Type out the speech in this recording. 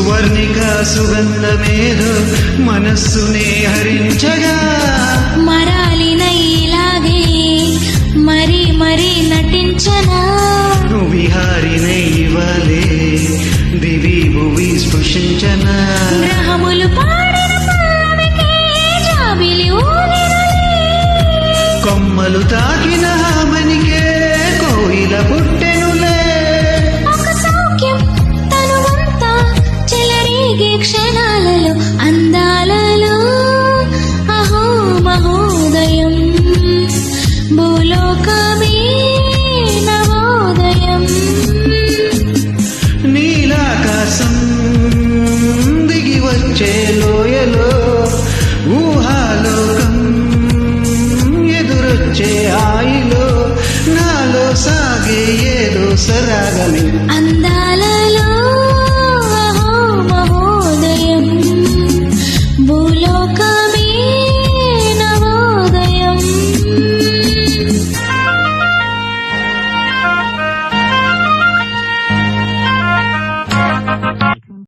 సువర్ణిక సుగంధమేదో మనస్సునే హరించగా మరాలినైలాగే మరి మరి నటించనా విహారినై ఇవ్వలే దివి భువి స్పృశించనా గ్రహములు పాడిన పల్లవికే జాబిలి ఊగినలే కొమ్మలు తాకిన హామనికే కోయిల పుట్టెనులే ఒక సౌఖ్యం తనువంతా చెలరేగే క్షణాలలో అందాలలో అహో మహోదయం భూలోకమే నవోదయం నీలాకాశం దిగి వచ్చే లోయలో ఊహాలోకం ఎదురొచ్చే హాయిలో నాలో సాగే